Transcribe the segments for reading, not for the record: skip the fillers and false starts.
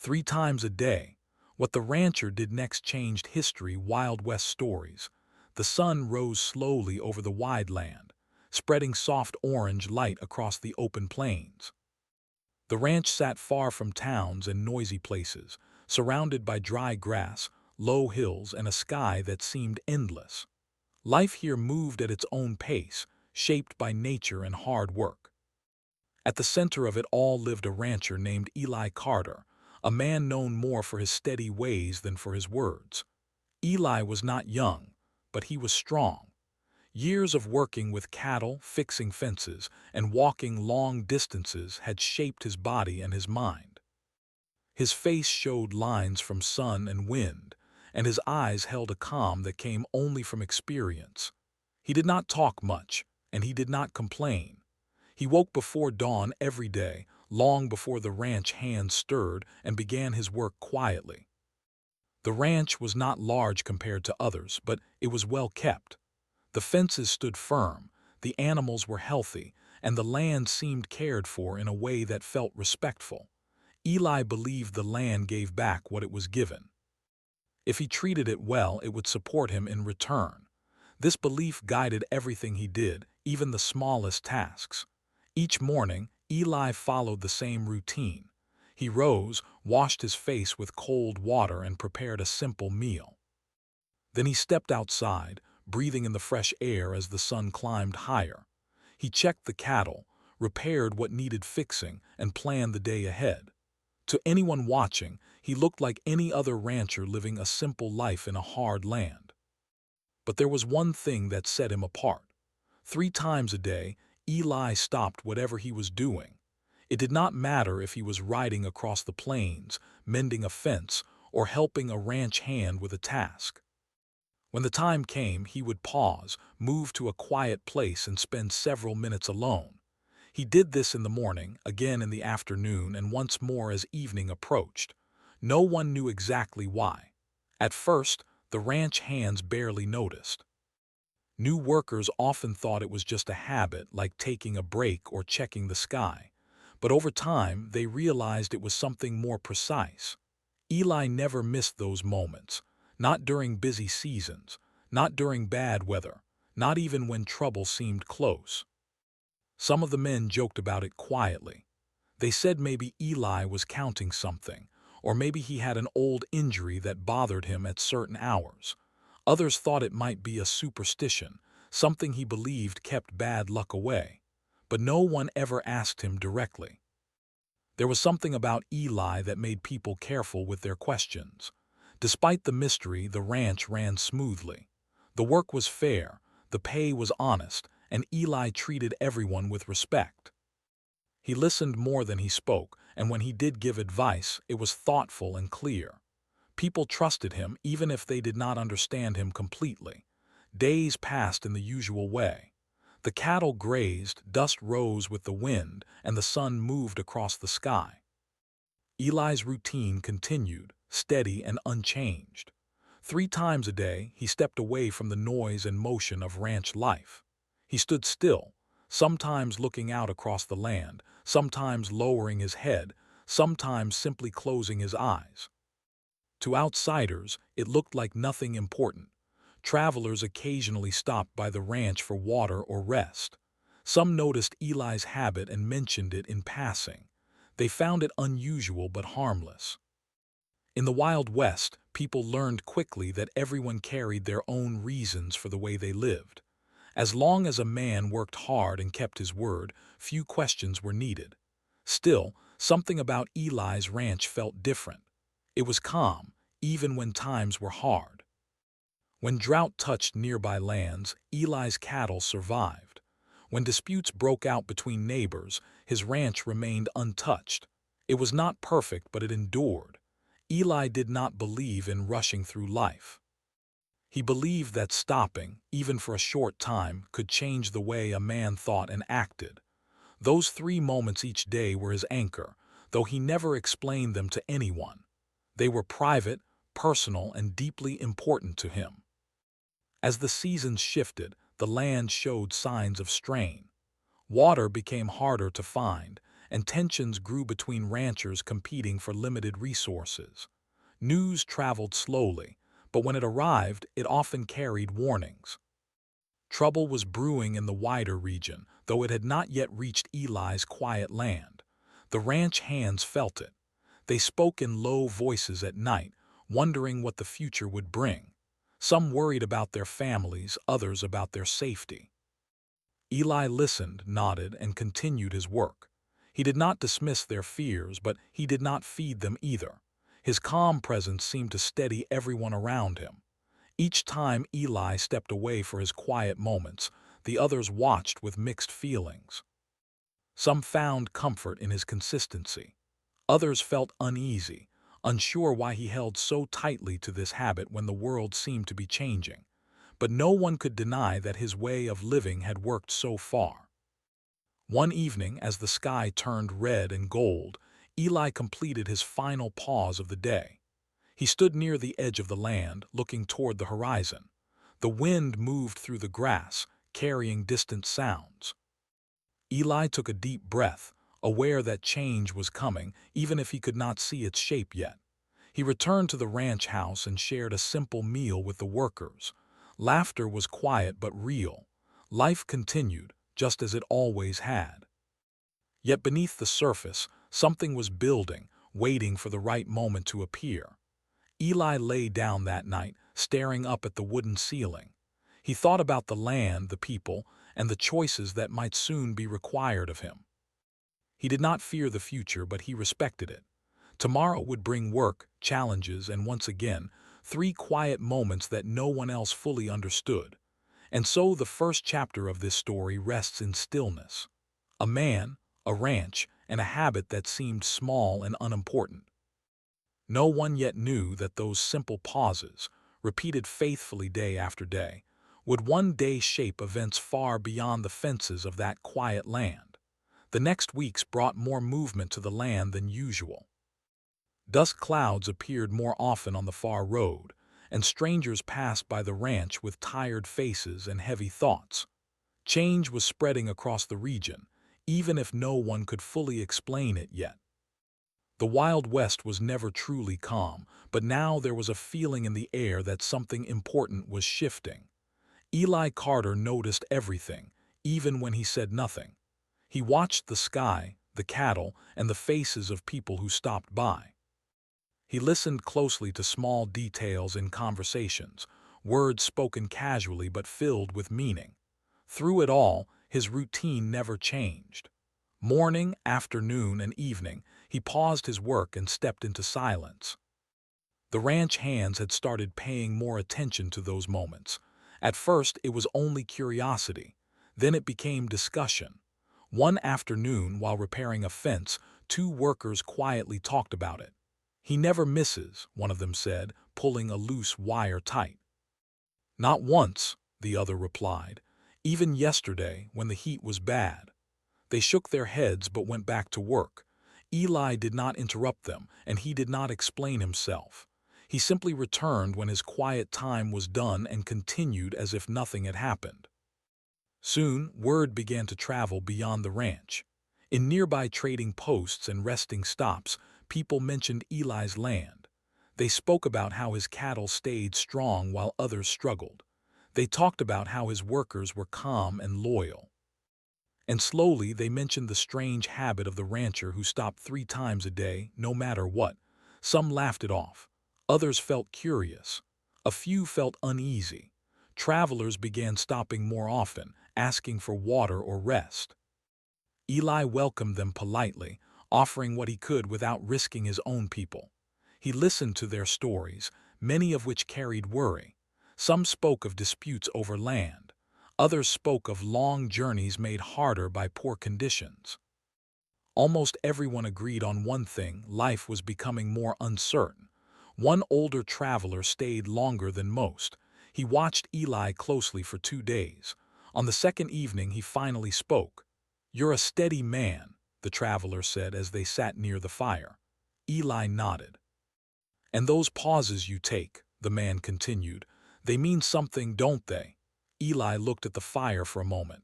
3 times a day. What the rancher did next changed history. Wild West stories. The sun rose slowly over the wide land, spreading soft orange light across the open plains. The ranch sat far from towns and noisy places, surrounded by dry grass, low hills, and a sky that seemed endless. Life here moved at its own pace, shaped by nature and hard work. At the center of it all lived a rancher named Eli Carter, a man known more for his steady ways than for his words. Eli was not young, but he was strong. Years of working with cattle, fixing fences, and walking long distances had shaped his body and his mind. His face showed lines from sun and wind, and his eyes held a calm that came only from experience. He did not talk much, and he did not complain. He woke before dawn every day, long before the ranch hands stirred, and began his work quietly. The ranch was not large compared to others, but it was well kept. The fences stood firm, the animals were healthy, and the land seemed cared for in a way that felt respectful. Eli believed the land gave back what it was given. If he treated it well, it would support him in return. This belief guided everything he did, even the smallest tasks. Each morning, Eli followed the same routine. He rose, washed his face with cold water, and prepared a simple meal. Then he stepped outside, breathing in the fresh air as the sun climbed higher. He checked the cattle, repaired what needed fixing, and planned the day ahead. To anyone watching, he looked like any other rancher living a simple life in a hard land. But there was one thing that set him apart. 3 times a day, Eli stopped whatever he was doing. It did not matter if he was riding across the plains, mending a fence, or helping a ranch hand with a task. When the time came, he would pause, move to a quiet place, and spend several minutes alone. He did this in the morning, again in the afternoon, and once more as evening approached. No one knew exactly why. At first, the ranch hands barely noticed. New workers often thought it was just a habit, like taking a break or checking the sky. But over time, they realized it was something more precise. Eli never missed those moments, not during busy seasons, not during bad weather, not even when trouble seemed close. Some of the men joked about it quietly. They said maybe Eli was counting something, or maybe he had an old injury that bothered him at certain hours. Others thought it might be a superstition, something he believed kept bad luck away. But no one ever asked him directly. There was something about Eli that made people careful with their questions. Despite the mystery, the ranch ran smoothly. The work was fair, the pay was honest, and Eli treated everyone with respect. He listened more than he spoke, and when he did give advice, it was thoughtful and clear. People trusted him even if they did not understand him completely. Days passed in the usual way. The cattle grazed, dust rose with the wind, and the sun moved across the sky. Eli's routine continued, steady and unchanged. 3 times a day, he stepped away from the noise and motion of ranch life. He stood still, sometimes looking out across the land, sometimes lowering his head, sometimes simply closing his eyes. To outsiders, it looked like nothing important. Travelers occasionally stopped by the ranch for water or rest. Some noticed Eli's habit and mentioned it in passing. They found it unusual but harmless. In the Wild West, people learned quickly that everyone carried their own reasons for the way they lived. As long as a man worked hard and kept his word, few questions were needed. Still, something about Eli's ranch felt different. It was calm, even when times were hard. When drought touched nearby lands, Eli's cattle survived. When disputes broke out between neighbors, his ranch remained untouched. It was not perfect, but it endured. Eli did not believe in rushing through life. He believed that stopping, even for a short time, could change the way a man thought and acted. Those 3 moments each day were his anchor, though he never explained them to anyone. They were private, personal, and deeply important to him. As the seasons shifted, the land showed signs of strain. Water became harder to find, and tensions grew between ranchers competing for limited resources. News traveled slowly, but when it arrived, it often carried warnings. Trouble was brewing in the wider region, though it had not yet reached Eli's quiet land. The ranch hands felt it. They spoke in low voices at night, wondering what the future would bring. Some worried about their families, others about their safety. Eli listened, nodded, and continued his work. He did not dismiss their fears, but he did not feed them either. His calm presence seemed to steady everyone around him. Each time Eli stepped away for his quiet moments, the others watched with mixed feelings. Some found comfort in his consistency. Others felt uneasy, unsure why he held so tightly to this habit when the world seemed to be changing. But no one could deny that his way of living had worked so far. One evening, as the sky turned red and gold, Eli completed his final pause of the day. He stood near the edge of the land, looking toward the horizon. The wind moved through the grass, carrying distant sounds. Eli took a deep breath, aware that change was coming, even if he could not see its shape yet. He returned to the ranch house and shared a simple meal with the workers. Laughter was quiet but real. Life continued, just as it always had. Yet beneath the surface, something was building, waiting for the right moment to appear. Eli lay down that night, staring up at the wooden ceiling. He thought about the land, the people, and the choices that might soon be required of him. He did not fear the future, but he respected it. Tomorrow would bring work, challenges, and once again, 3 quiet moments that no one else fully understood. And so the first chapter of this story rests in stillness. A man, a ranch, and a habit that seemed small and unimportant. No one yet knew that those simple pauses, repeated faithfully day after day, would one day shape events far beyond the fences of that quiet land. The next weeks brought more movement to the land than usual. Dust clouds appeared more often on the far road, and strangers passed by the ranch with tired faces and heavy thoughts. Change was spreading across the region, even if no one could fully explain it yet. The Wild West was never truly calm, but now there was a feeling in the air that something important was shifting. Eli Carter noticed everything, even when he said nothing. He watched the sky, the cattle, and the faces of people who stopped by. He listened closely to small details in conversations, words spoken casually but filled with meaning. Through it all, his routine never changed. Morning, afternoon, and evening, he paused his work and stepped into silence. The ranch hands had started paying more attention to those moments. At first, it was only curiosity. Then it became discussion. One afternoon, while repairing a fence, 2 workers quietly talked about it. "He never misses," one of them said, pulling a loose wire tight. "Not once," the other replied. "Even yesterday, when the heat was bad." They shook their heads but went back to work. Eli did not interrupt them, and he did not explain himself. He simply returned when his quiet time was done and continued as if nothing had happened. Soon, word began to travel beyond the ranch. In nearby trading posts and resting stops, people mentioned Eli's land. They spoke about how his cattle stayed strong while others struggled. They talked about how his workers were calm and loyal. And slowly they mentioned the strange habit of the rancher who stopped 3 times a day, no matter what. Some laughed it off. Others felt curious. A few felt uneasy. Travelers began stopping more often, asking for water or rest. Eli welcomed them politely, offering what he could without risking his own people. He listened to their stories, many of which carried worry. Some spoke of disputes over land. Others spoke of long journeys made harder by poor conditions. Almost everyone agreed on one thing: life was becoming more uncertain. One older traveler stayed longer than most. He watched Eli closely for 2 days. On the second evening he finally spoke. "You're a steady man," the traveler said as they sat near the fire. Eli nodded. "And those pauses you take," the man continued, "they mean something, don't they?" Eli looked at the fire for a moment.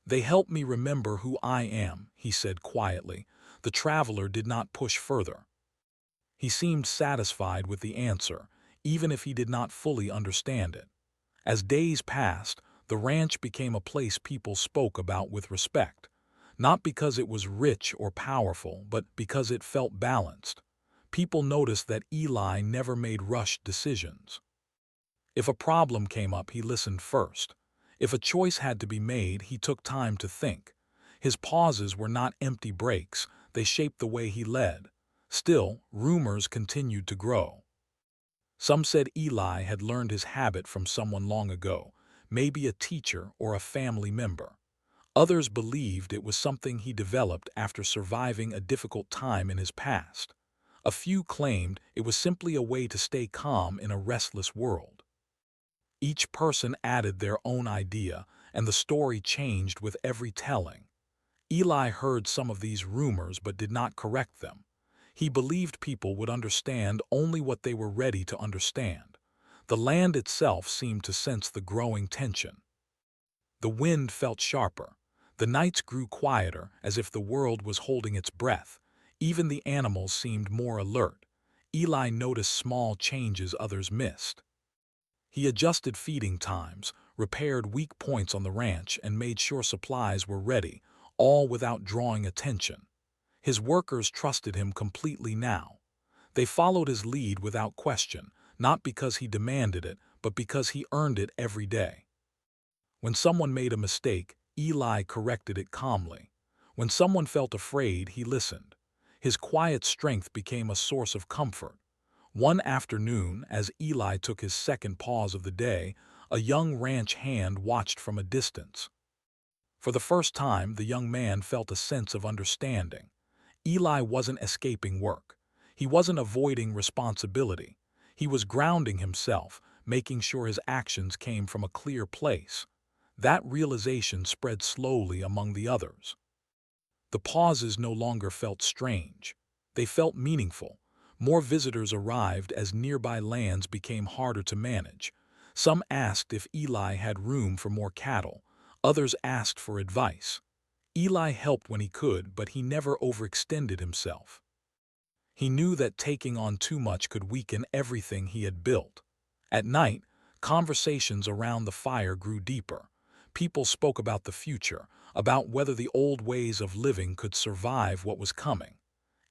"They help me remember who I am," he said quietly. The traveler did not push further. He seemed satisfied with the answer, even if he did not fully understand it. As days passed, the ranch became a place people spoke about with respect, not because it was rich or powerful, but because it felt balanced. People noticed that Eli never made rushed decisions. If a problem came up, he listened first. If a choice had to be made, he took time to think. His pauses were not empty breaks, they shaped the way he led. Still, rumors continued to grow. Some said Eli had learned his habit from someone long ago, maybe a teacher or a family member. Others believed it was something he developed after surviving a difficult time in his past. A few claimed it was simply a way to stay calm in a restless world. Each person added their own idea, and the story changed with every telling. Eli heard some of these rumors but did not correct them. He believed people would understand only what they were ready to understand. The land itself seemed to sense the growing tension. The wind felt sharper. The nights grew quieter, as if the world was holding its breath. Even the animals seemed more alert. Eli noticed small changes others missed. He adjusted feeding times, repaired weak points on the ranch, and made sure supplies were ready, all without drawing attention. His workers trusted him completely now. They followed his lead without question, not because he demanded it, but because he earned it every day. When someone made a mistake, Eli corrected it calmly. When someone felt afraid, he listened. His quiet strength became a source of comfort. One afternoon, as Eli took his second pause of the day, a young ranch hand watched from a distance. For the first time, the young man felt a sense of understanding. Eli wasn't escaping work. He wasn't avoiding responsibility. He was grounding himself, making sure his actions came from a clear place. That realization spread slowly among the others. The pauses no longer felt strange. They felt meaningful. More visitors arrived as nearby lands became harder to manage. Some asked if Eli had room for more cattle. Others asked for advice. Eli helped when he could, but he never overextended himself. He knew that taking on too much could weaken everything he had built. At night, conversations around the fire grew deeper. People spoke about the future, about whether the old ways of living could survive what was coming.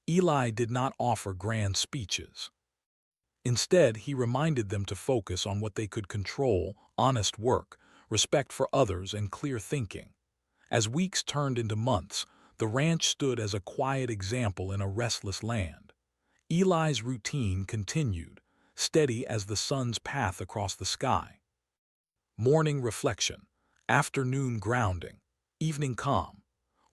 Eli did not offer grand speeches. Instead, he reminded them to focus on what they could control: honest work, respect for others, and clear thinking. As weeks turned into months, the ranch stood as a quiet example in a restless land. Eli's routine continued, steady as the sun's path across the sky. Morning reflection, afternoon grounding, evening calm.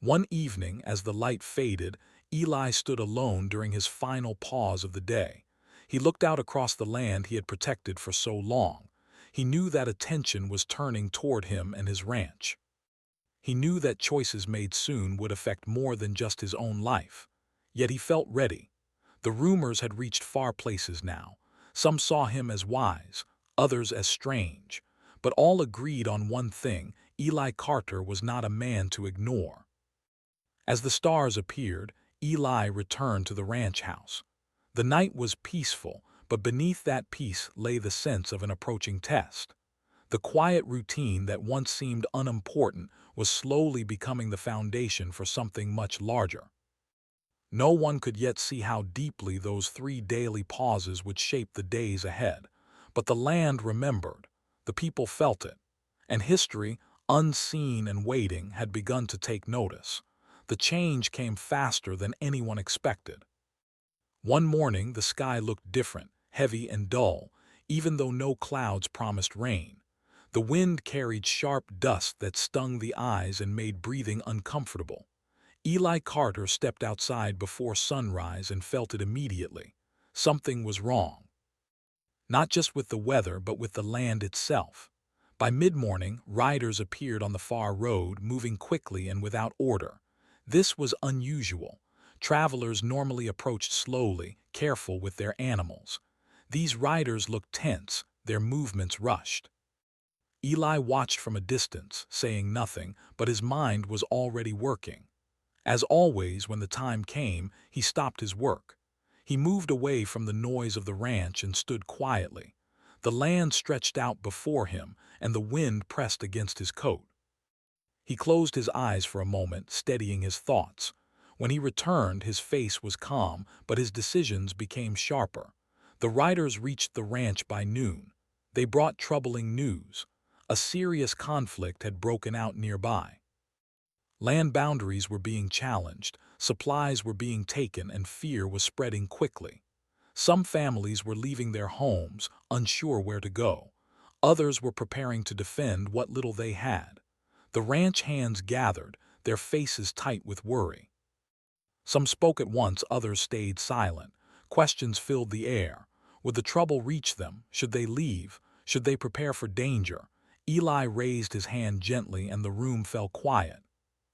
One evening, as the light faded, Eli stood alone during his final pause of the day. He looked out across the land he had protected for so long. He knew that attention was turning toward him and his ranch. He knew that choices made soon would affect more than just his own life. Yet he felt ready. The rumors had reached far places now. Some saw him as wise, others as strange. But all agreed on one thing: Eli Carter was not a man to ignore. As the stars appeared, Eli returned to the ranch house. The night was peaceful, but beneath that peace lay the sense of an approaching test. The quiet routine that once seemed unimportant was slowly becoming the foundation for something much larger. No one could yet see how deeply those 3 daily pauses would shape the days ahead. But the land remembered, the people felt it, and history, unseen and waiting, had begun to take notice. The change came faster than anyone expected. One morning, the sky looked different, heavy and dull, even though no clouds promised rain. The wind carried sharp dust that stung the eyes and made breathing uncomfortable. Eli Carter stepped outside before sunrise and felt it immediately. Something was wrong. Not just with the weather, but with the land itself. By mid-morning, riders appeared on the far road, moving quickly and without order. This was unusual. Travelers normally approached slowly, careful with their animals. These riders looked tense, their movements rushed. Eli watched from a distance, saying nothing, but his mind was already working. As always, when the time came, he stopped his work. He moved away from the noise of the ranch and stood quietly. The land stretched out before him, and the wind pressed against his coat. He closed his eyes for a moment, steadying his thoughts. When he returned, his face was calm, but his decisions became sharper. The riders reached the ranch by noon. They brought troubling news. A serious conflict had broken out nearby. Land boundaries were being challenged, supplies were being taken, and fear was spreading quickly. Some families were leaving their homes, unsure where to go. Others were preparing to defend what little they had. The ranch hands gathered, their faces tight with worry. Some spoke at once, others stayed silent. Questions filled the air. Would the trouble reach them? Should they leave? Should they prepare for danger? Eli raised his hand gently, and the room fell quiet.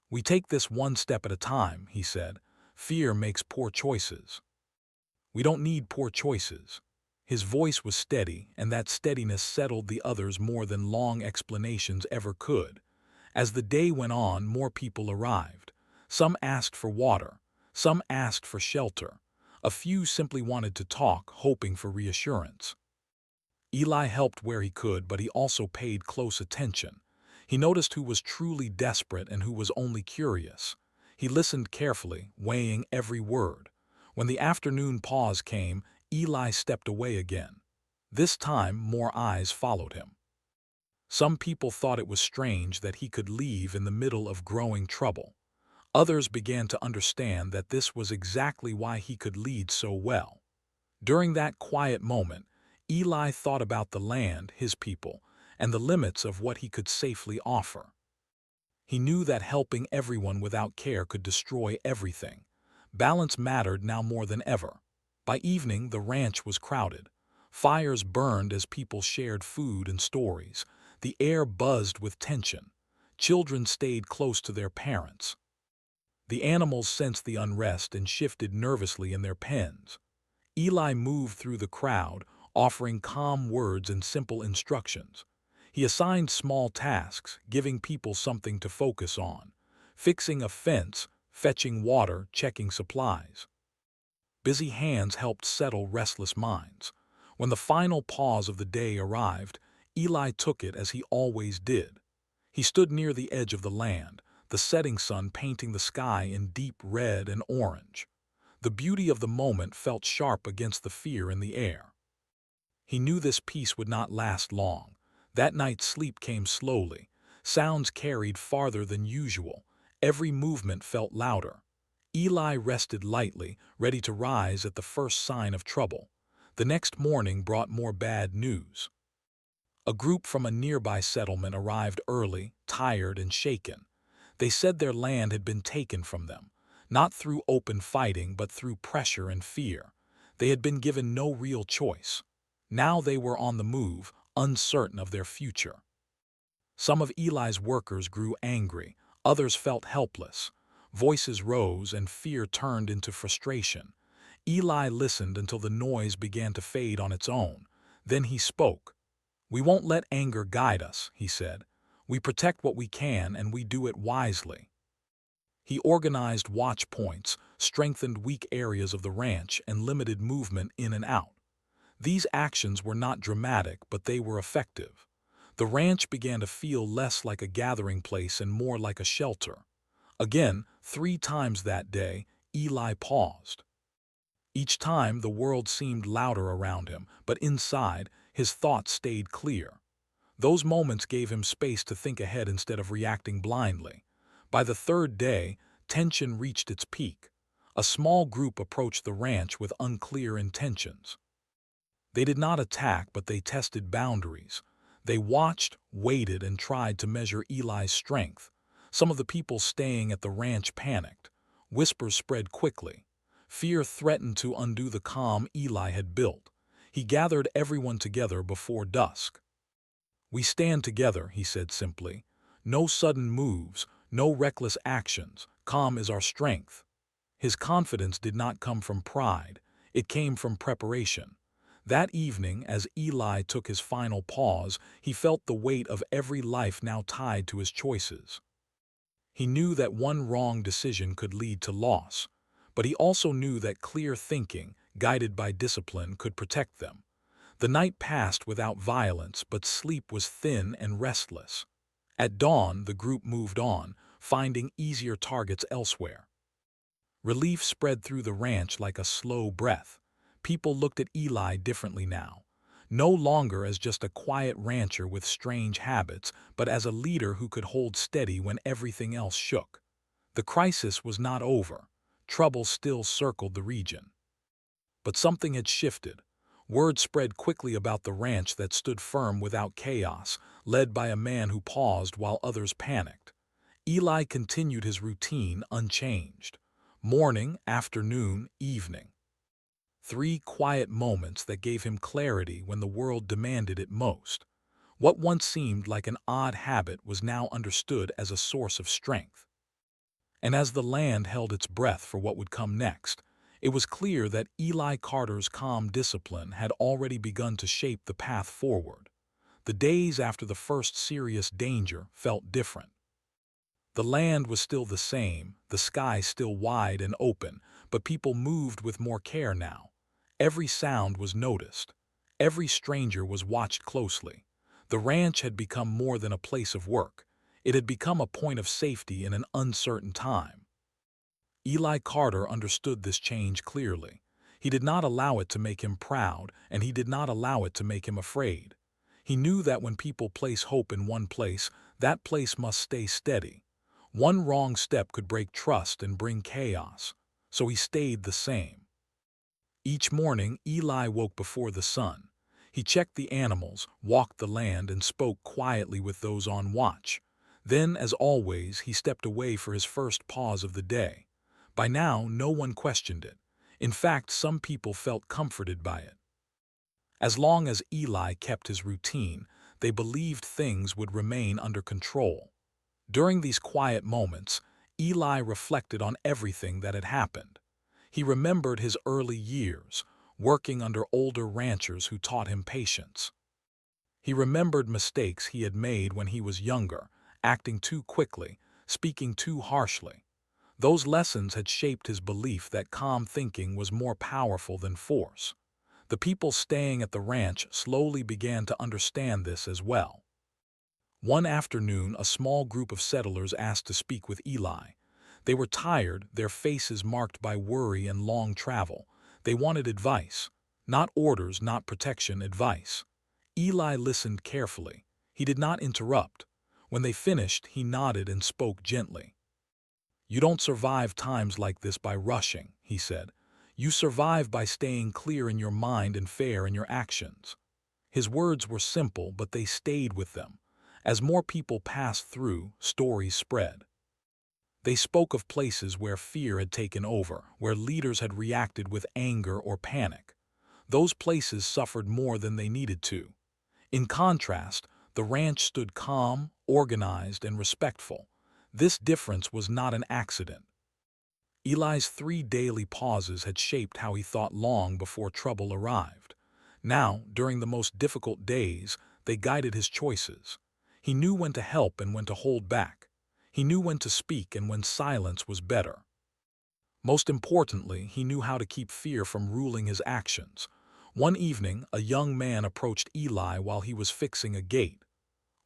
"We take this one step at a time," he said. "Fear makes poor choices. We don't need poor choices." His voice was steady, and that steadiness settled the others more than long explanations ever could. As the day went on, more people arrived. Some asked for water. Some asked for shelter. A few simply wanted to talk, hoping for reassurance. Eli helped where he could, but he also paid close attention. He noticed who was truly desperate and who was only curious. He listened carefully, weighing every word. When the afternoon pause came, Eli stepped away again. This time, more eyes followed him. Some people thought it was strange that he could leave in the middle of growing trouble. Others began to understand that this was exactly why he could lead so well. During that quiet moment, Eli thought about the land, his people, and the limits of what he could safely offer. He knew that helping everyone without care could destroy everything. Balance mattered now more than ever. By evening, the ranch was crowded. Fires burned as people shared food and stories. The air buzzed with tension. Children stayed close to their parents. The animals sensed the unrest and shifted nervously in their pens. Eli moved through the crowd, offering calm words and simple instructions. He assigned small tasks, giving people something to focus on: fixing a fence, fetching water, checking supplies. Busy hands helped settle restless minds. When the final pause of the day arrived, Eli took it as he always did. He stood near the edge of the land, the setting sun painting the sky in deep red and orange. The beauty of the moment felt sharp against the fear in the air. He knew this peace would not last long. That night sleep came slowly. Sounds carried farther than usual. Every movement felt louder. Eli rested lightly, ready to rise at the first sign of trouble. The next morning brought more bad news. A group from a nearby settlement arrived early, tired and shaken. They said their land had been taken from them, not through open fighting but through pressure and fear. They had been given no real choice. Now they were on the move, uncertain of their future. Some of Eli's workers grew angry, others felt helpless. Voices rose and fear turned into frustration. Eli listened until the noise began to fade on its own. Then he spoke. "We won't let anger guide us," he said. "We protect what we can, and we do it wisely." He organized watch points, strengthened weak areas of the ranch, and limited movement in and out. These actions were not dramatic, but they were effective. The ranch began to feel less like a gathering place and more like a shelter. Again, 3 times that day, Eli paused. Each time the world seemed louder around him, but inside, his thoughts stayed clear. Those moments gave him space to think ahead instead of reacting blindly. By the 3rd day, tension reached its peak. A small group approached the ranch with unclear intentions. They did not attack, but they tested boundaries. They watched, waited, and tried to measure Eli's strength. Some of the people staying at the ranch panicked. Whispers spread quickly. Fear threatened to undo the calm Eli had built. He gathered everyone together before dusk. "We stand together," he said simply. "No sudden moves, no reckless actions. Calm is our strength." His confidence did not come from pride. It came from preparation. That evening, as Eli took his final pause, he felt the weight of every life now tied to his choices. He knew that one wrong decision could lead to loss, but he also knew that clear thinking, guided by discipline, could protect them. The night passed without violence, but sleep was thin and restless. At dawn, the group moved on, finding easier targets elsewhere. Relief spread through the ranch like a slow breath. People looked at Eli differently now, no longer as just a quiet rancher with strange habits, but as a leader who could hold steady when everything else shook. The crisis was not over. Trouble still circled the region. But something had shifted. Word spread quickly about the ranch that stood firm without chaos, led by a man who paused while others panicked. Eli continued his routine unchanged. Morning, afternoon, evening. 3 quiet moments that gave him clarity when the world demanded it most. What once seemed like an odd habit was now understood as a source of strength. And as the land held its breath for what would come next, it was clear that Eli Carter's calm discipline had already begun to shape the path forward. The days after the first serious danger felt different. The land was still the same, the sky still wide and open, but people moved with more care now. Every sound was noticed. Every stranger was watched closely. The ranch had become more than a place of work. It had become a point of safety in an uncertain time. Eli Carter understood this change clearly. He did not allow it to make him proud, and he did not allow it to make him afraid. He knew that when people place hope in one place, that place must stay steady. One wrong step could break trust and bring chaos, so he stayed the same. Each morning, Eli woke before the sun. He checked the animals, walked the land, and spoke quietly with those on watch. Then, as always, he stepped away for his first pause of the day. By now, no one questioned it. In fact, some people felt comforted by it. As long as Eli kept his routine, they believed things would remain under control. During these quiet moments, Eli reflected on everything that had happened. He remembered his early years, working under older ranchers who taught him patience. He remembered mistakes he had made when he was younger, acting too quickly, speaking too harshly. Those lessons had shaped his belief that calm thinking was more powerful than force. The people staying at the ranch slowly began to understand this as well. One afternoon, a small group of settlers asked to speak with Eli. They were tired, their faces marked by worry and long travel. They wanted advice. Not orders, not protection, advice. Eli listened carefully. He did not interrupt. When they finished, he nodded and spoke gently. "You don't survive times like this by rushing," he said. "You survive by staying clear in your mind and fair in your actions." His words were simple, but they stayed with them. As more people passed through, stories spread. They spoke of places where fear had taken over, where leaders had reacted with anger or panic. Those places suffered more than they needed to. In contrast, the ranch stood calm, organized, and respectful. This difference was not an accident. Eli's 3 daily pauses had shaped how he thought long before trouble arrived. Now, during the most difficult days, they guided his choices. He knew when to help and when to hold back. He knew when to speak and when silence was better. Most importantly, he knew how to keep fear from ruling his actions. One evening, a young man approached Eli while he was fixing a gate.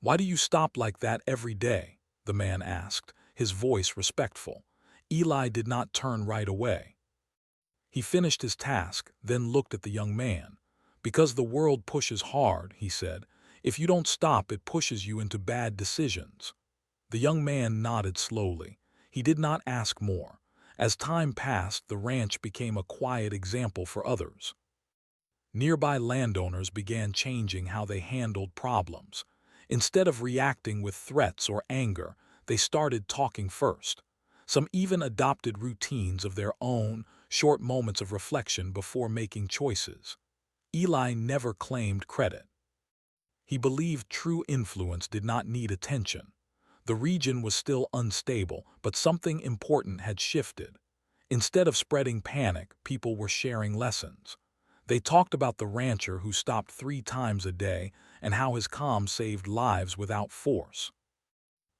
"Why do you stop like that every day?" the man asked, his voice respectful. Eli did not turn right away. He finished his task, then looked at the young man. "Because the world pushes hard," he said. "If you don't stop, it pushes you into bad decisions." The young man nodded slowly. He did not ask more. As time passed, the ranch became a quiet example for others. Nearby landowners began changing how they handled problems. Instead of reacting with threats or anger, they started talking first. Some even adopted routines of their own, short moments of reflection before making choices. Eli never claimed credit. He believed true influence did not need attention. The region was still unstable, but something important had shifted. Instead of spreading panic, people were sharing lessons. They talked about the rancher who stopped 3 times a day and how his calm saved lives without force.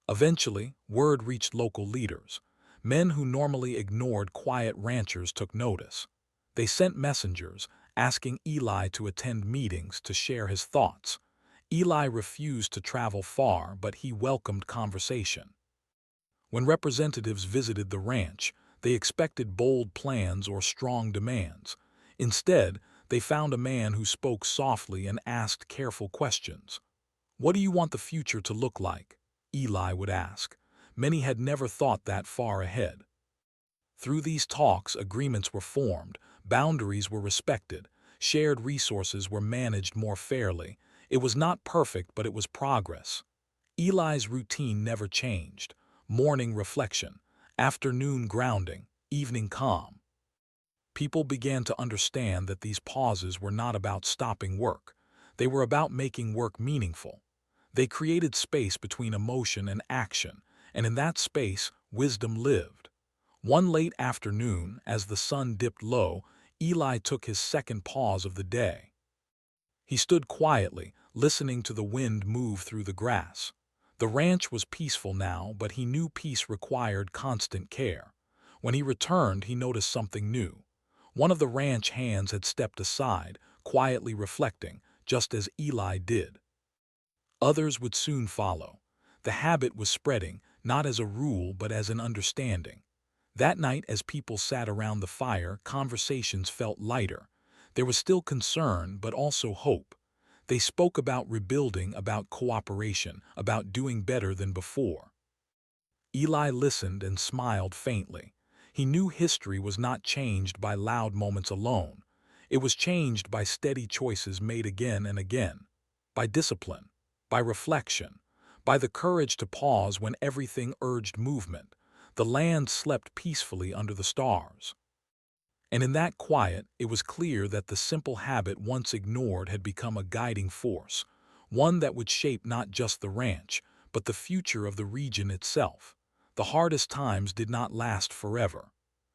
Eventually, word reached local leaders. Men who normally ignored quiet ranchers took notice. They sent messengers, asking Eli to attend meetings to share his thoughts. Eli refused to travel far, but he welcomed conversation. When representatives visited the ranch, they expected bold plans or strong demands. Instead, they found a man who spoke softly and asked careful questions. "What do you want the future to look like?" Eli would ask. Many had never thought that far ahead. Through these talks, agreements were formed, boundaries were respected, shared resources were managed more fairly. It was not perfect, but it was progress. Eli's routine never changed. Morning reflection, afternoon grounding, evening calm. People began to understand that these pauses were not about stopping work. They were about making work meaningful. They created space between emotion and action, and in that space, wisdom lived. One late afternoon, as the sun dipped low, Eli took his second pause of the day. He stood quietly, listening to the wind move through the grass. The ranch was peaceful now, but he knew peace required constant care. When he returned, he noticed something new. One of the ranch hands had stepped aside, quietly reflecting, just as Eli did. Others would soon follow. The habit was spreading, not as a rule but as an understanding. That night, as people sat around the fire, conversations felt lighter. There was still concern, but also hope. They spoke about rebuilding, about cooperation, about doing better than before. Eli listened and smiled faintly. He knew history was not changed by loud moments alone. It was changed by steady choices made again and again, by discipline, by reflection, by the courage to pause when everything urged movement. The land slept peacefully under the stars. And in that quiet, it was clear that the simple habit once ignored had become a guiding force, one that would shape not just the ranch, but the future of the region itself. The hardest times did not last forever.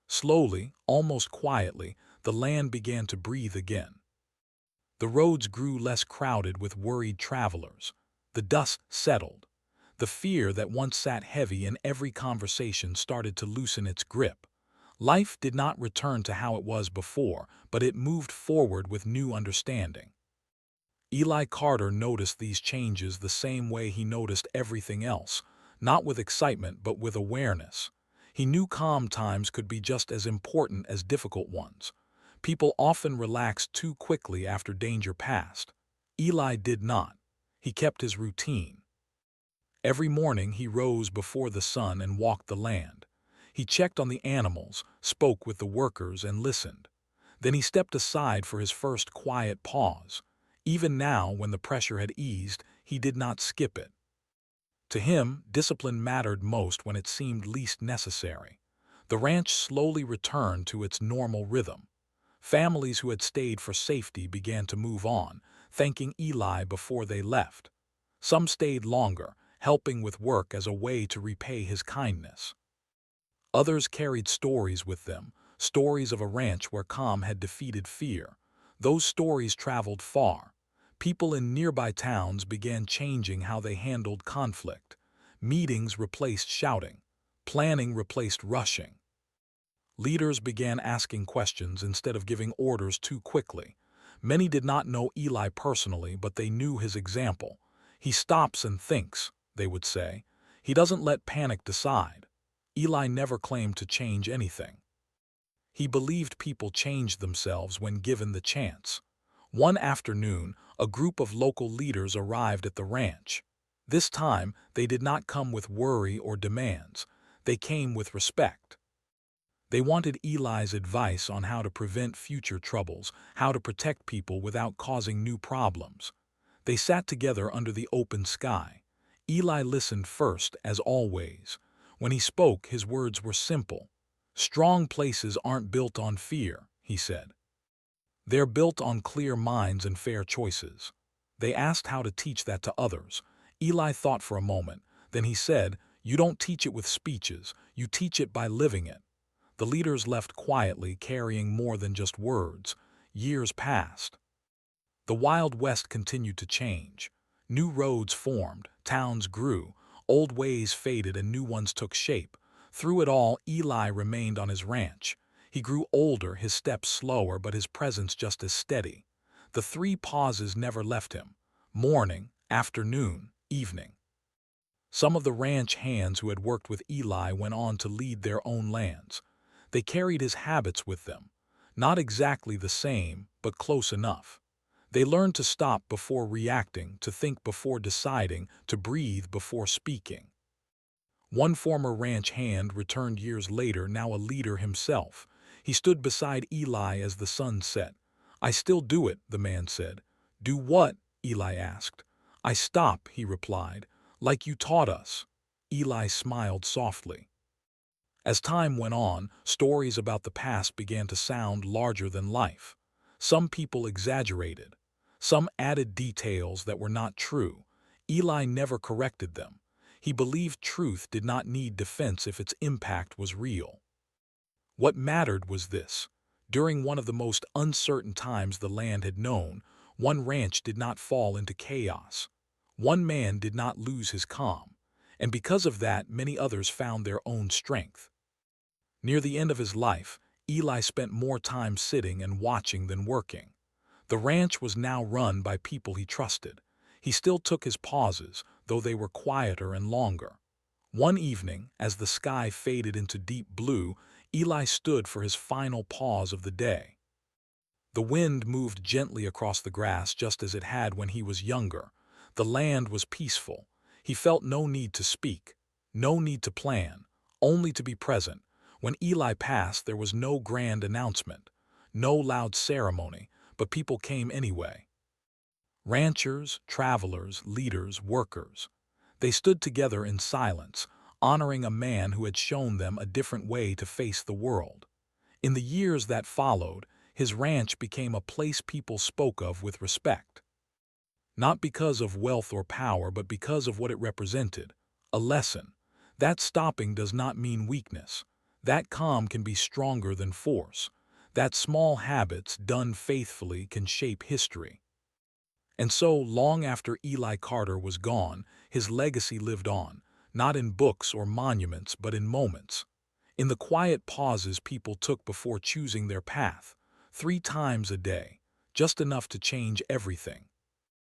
Slowly, almost quietly, the land began to breathe again. The roads grew less crowded with worried travelers. The dust settled. The fear that once sat heavy in every conversation started to loosen its grip. Life did not return to how it was before, but it moved forward with new understanding. Eli Carter noticed these changes the same way he noticed everything else, not with excitement but with awareness. He knew calm times could be just as important as difficult ones. People often relaxed too quickly after danger passed. Eli did not. He kept his routine. Every morning he rose before the sun and walked the land. He checked on the animals, spoke with the workers, and listened. Then he stepped aside for his first quiet pause. Even now, when the pressure had eased, he did not skip it. To him, discipline mattered most when it seemed least necessary. The ranch slowly returned to its normal rhythm. Families who had stayed for safety began to move on, thanking Eli before they left. Some stayed longer, helping with work as a way to repay his kindness. Others carried stories with them, stories of a ranch where calm had defeated fear. Those stories traveled far. People in nearby towns began changing how they handled conflict. Meetings replaced shouting. Planning replaced rushing. Leaders began asking questions instead of giving orders too quickly. Many did not know Eli personally, but they knew his example. "He stops and thinks," they would say. "He doesn't let panic decide." Eli never claimed to change anything. He believed people changed themselves when given the chance. One afternoon, a group of local leaders arrived at the ranch. This time, they did not come with worry or demands. They came with respect. They wanted Eli's advice on how to prevent future troubles, how to protect people without causing new problems. They sat together under the open sky. Eli listened first, as always. When he spoke, his words were simple. "Strong places aren't built on fear," he said. "They're built on clear minds and fair choices." They asked how to teach that to others. Eli thought for a moment. Then he said, "You don't teach it with speeches, you teach it by living it." The leaders left quietly, carrying more than just words. Years passed. The Wild West continued to change. New roads formed, towns grew, Old ways faded and new ones took shape. Through it all, Eli remained on his ranch. He grew older, his steps slower, but his presence just as steady. The three pauses never left him: morning, afternoon, evening. Some of the ranch hands who had worked with Eli went on to lead their own lands. They carried his habits with them. Not exactly the same, but close enough. They learned to stop before reacting, to think before deciding, to breathe before speaking. One former ranch hand returned years later, now a leader himself. He stood beside Eli as the sun set. "I still do it," the man said. "Do what?" Eli asked. "I stop," he replied, "like you taught us." Eli smiled softly. As time went on, stories about the past began to sound larger than life. Some people exaggerated. Some added details that were not true. Eli never corrected them. He believed truth did not need defense if its impact was real. What mattered was this: during one of the most uncertain times the land had known, one ranch did not fall into chaos. One man did not lose his calm. And because of that, many others found their own strength. Near the end of his life, Eli spent more time sitting and watching than working. The ranch was now run by people he trusted. He still took his pauses, though they were quieter and longer. One evening, as the sky faded into deep blue, Eli stood for his final pause of the day. The wind moved gently across the grass just as it had when he was younger. The land was peaceful. He felt no need to speak, no need to plan, only to be present. When Eli passed, there was no grand announcement, no loud ceremony, but people came anyway. Ranchers, travelers, leaders, workers. They stood together in silence, honoring a man who had shown them a different way to face the world. In the years that followed, his ranch became a place people spoke of with respect. Not because of wealth or power, but because of what it represented: a lesson. That stopping does not mean weakness. That calm can be stronger than force. That small habits done faithfully can shape history. And so, long after Eli Carter was gone, his legacy lived on, not in books or monuments, but in moments. In the quiet pauses people took before choosing their path, 3 times a day, just enough to change everything.